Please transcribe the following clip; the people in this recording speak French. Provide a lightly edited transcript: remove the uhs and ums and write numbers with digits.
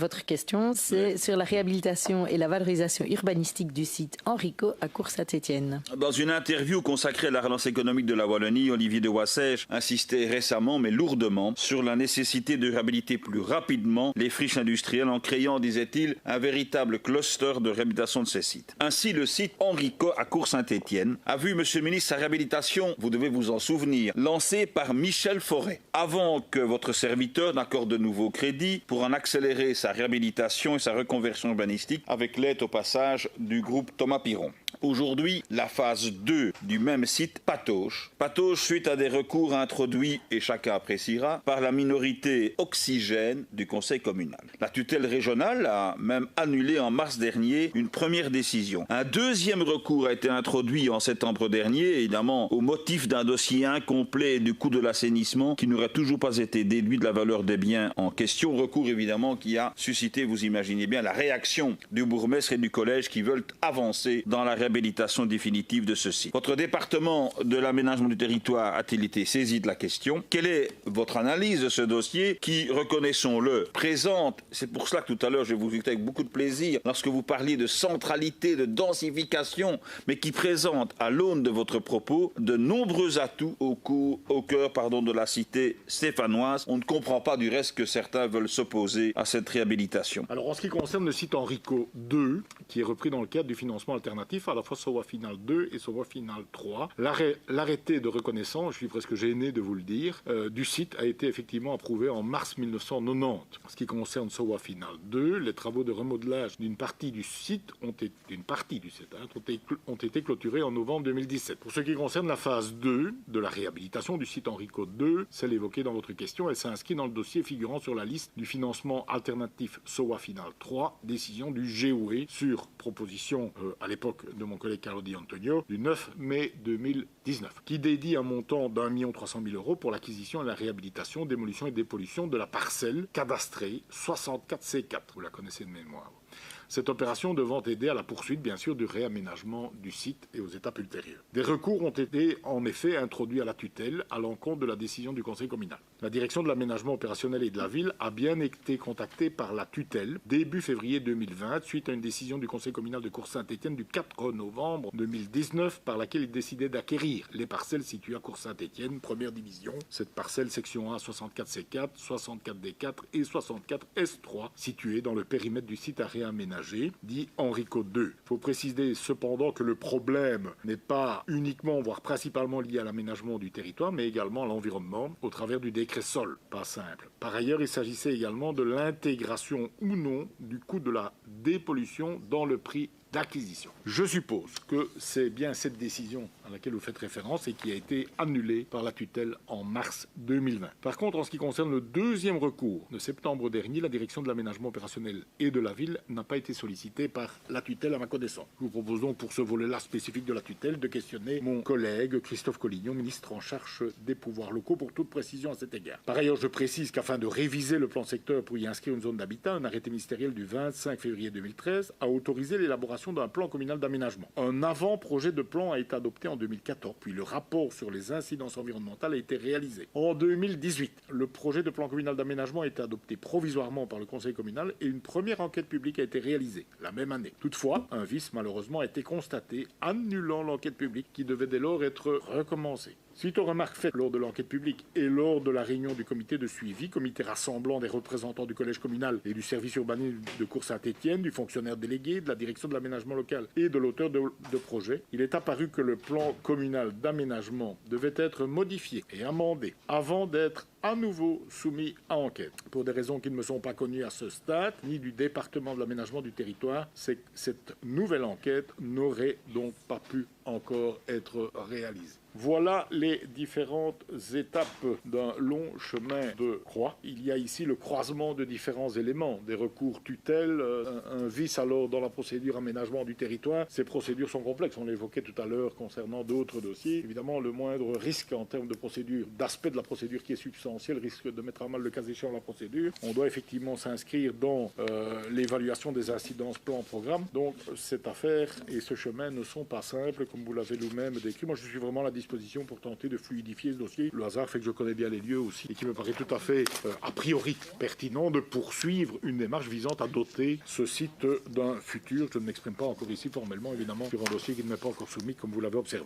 Votre question, c'est sur la réhabilitation et la valorisation urbanistique du site Henrico à Cours-Saint-Étienne. Dans une interview consacrée à la relance économique de la Wallonie, Olivier de Wassège insistait récemment, mais lourdement, sur la nécessité de réhabiliter plus rapidement les friches industrielles en créant, disait-il, un véritable cluster de réhabilitation de ces sites. Ainsi, le site Henrico à Cours-Saint-Étienne a vu, monsieur le ministre, sa réhabilitation, vous devez vous en souvenir, lancée par Michel Forêt, avant que votre serviteur n'accorde de nouveaux crédits pour en accélérer sa réhabilitation et sa reconversion urbanistique avec l'aide au passage du groupe Thomas Piron. Aujourd'hui, la phase 2 du même site patauge. Patauge suite à des recours introduits, et chacun appréciera, par la minorité Oxygène du conseil communal. La tutelle régionale a même annulé en mars dernier une première décision. Un deuxième recours a été introduit en septembre dernier, évidemment au motif d'un dossier incomplet du coût de l'assainissement qui n'aurait toujours pas été déduit de la valeur des biens en question. Recours évidemment qui a suscité, vous imaginez bien, la réaction du bourgmestre et du collège qui veulent avancer dans la réhabilitation définitive de ce site. Votre département de l'aménagement du territoire a-t-il été saisi de la question? Quelle est votre analyse de ce dossier qui, reconnaissons-le, présente, c'est pour cela que tout à l'heure je vais vous écouter avec beaucoup de plaisir lorsque vous parliez de centralité, de densification, mais qui présente à l'aune de votre propos de nombreux atouts au cœur de la cité stéphanoise. On ne comprend pas du reste que certains veulent s'opposer à cette réhabilitation. Alors en ce qui concerne le site Henrico 2, qui est repris dans le cadre du financement alternatif, à la fois SOA Final 2 et SOA Final 3, l'arrêté de reconnaissance, je suis presque gêné de vous le dire, du site a été effectivement approuvé en mars 1990. En ce qui concerne SOA Final 2, les travaux de remodelage d'une partie du site ont été clôturés en novembre 2017. Pour ce qui concerne la phase 2 de la réhabilitation du site Henrico 2, celle évoquée dans votre question, elle s'inscrit dans le dossier figurant sur la liste du financement alternatif SOA Final 3, décision du GOE sur proposition à l'époque de mon collègue Carlo Di Antonio du 9 mai 2019, qui dédie un montant d'1 300 000 € pour l'acquisition et la réhabilitation, démolition et dépollution de la parcelle cadastrée 64C4. Vous la connaissez de mémoire. Cette opération devant aider à la poursuite, bien sûr, du réaménagement du site et aux étapes ultérieures. Des recours ont été, en effet, introduits à la tutelle à l'encontre de la décision du conseil communal. La direction de l'aménagement opérationnel et de la ville a bien été contactée par la tutelle début février 2020, suite à une décision du conseil communal de Cours-Saint-Étienne du 4 novembre 2019, par laquelle il décidait d'acquérir les parcelles situées à Cours-Saint-Étienne, première division. Cette parcelle, section A, 64C4, 64D4 et 64S3, située dans le périmètre du site à réaménager, dit Henrico 2. Il faut préciser cependant que le problème n'est pas uniquement, voire principalement lié à l'aménagement du territoire, mais également à l'environnement, au travers du décret sol. Pas simple. Par ailleurs, il s'agissait également de l'intégration ou non du coût de la dépollution dans le prix d'acquisition. Je suppose que c'est bien cette décision à laquelle vous faites référence et qui a été annulée par la tutelle en mars 2020. Par contre, en ce qui concerne le deuxième recours de septembre dernier, la direction de l'aménagement opérationnel et de la ville n'a pas été sollicitée par la tutelle à ma connaissance. Nous vous proposons pour ce volet-là spécifique de la tutelle de questionner mon collègue Christophe Collignon, ministre en charge des pouvoirs locaux, pour toute précision à cet égard. Par ailleurs, je précise qu'afin de réviser le plan secteur pour y inscrire une zone d'habitat, un arrêté ministériel du 25 février 2013 a autorisé l'élaboration d'un plan communal d'aménagement. Un avant-projet de plan a été adopté en 2014, puis le rapport sur les incidences environnementales a été réalisé. En 2018, le projet de plan communal d'aménagement a été adopté provisoirement par le conseil communal et une première enquête publique a été réalisée la même année. Toutefois, un vice malheureusement a été constaté, annulant l'enquête publique qui devait dès lors être recommencée. Suite aux remarques faites lors de l'enquête publique et lors de la réunion du comité de suivi, comité rassemblant des représentants du collège communal et du service urbain de Cours-Saint-Étienne, du fonctionnaire délégué, de la direction de l'aménagement local et de l'auteur de projet, il est apparu que le plan communal d'aménagement devait être modifié et amendé avant d'être à nouveau soumis à enquête. Pour des raisons qui ne me sont pas connues à ce stade, ni du département de l'aménagement du territoire, cette nouvelle enquête n'aurait donc pas pu encore être réalisée. Voilà les différentes étapes d'un long chemin de croix. Il y a ici le croisement de différents éléments, des recours tutelle, un vice alors dans la procédure aménagement du territoire. Ces procédures sont complexes, on l'évoquait tout à l'heure concernant d'autres dossiers. Évidemment, le moindre risque en termes de procédure, d'aspect de la procédure qui est substantiel, potentiel risque de mettre à mal le cas échéant la procédure. On doit effectivement s'inscrire dans l'évaluation des incidences plan-programme. Donc cette affaire et ce chemin ne sont pas simples, comme vous l'avez vous-même décrit. Moi, je suis vraiment à la disposition pour tenter de fluidifier ce dossier. Le hasard fait que je connais bien les lieux aussi et qui me paraît tout à fait, a priori, pertinent de poursuivre une démarche visant à doter ce site d'un futur. Je ne m'exprime pas encore ici formellement, évidemment, sur un dossier qui ne m'est pas encore soumis, comme vous l'avez observé.